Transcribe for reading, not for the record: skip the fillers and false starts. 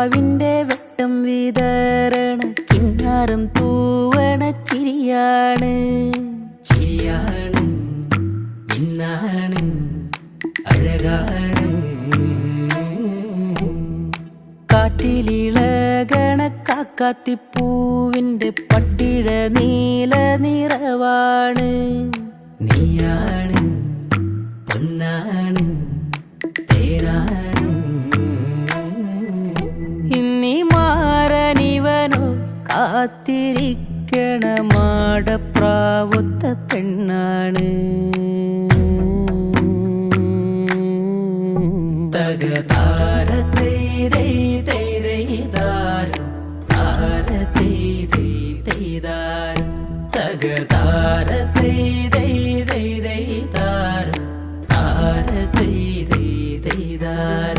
കിനാവിൻ്റെ വെട്ടം വിതരണ കിന്നാരം തൂവണ ചിരിയാണ് ചിരിയാണ് ഇന്നാണ് അഴകാണ് കാറ്റിലിളകണ കാക്കാത്തിപ്പൂവിൻ്റെ പട്ടിഴ നീല നിറവാണ് നീയാണ് പൊന്നാണ് തേനാണ് ഇന്നീ മാറനിവനോ കാത്തിരിക്കണ മാടപ്രാവുത്ത പെണ്ണാണ് തകതാര തൈരൈ തൈരൈതാരം താര തൈരൈ തൈതാരം തകതാര തൈരൈ തൈരൈതാരം താര തൈരൈ തൈതാരം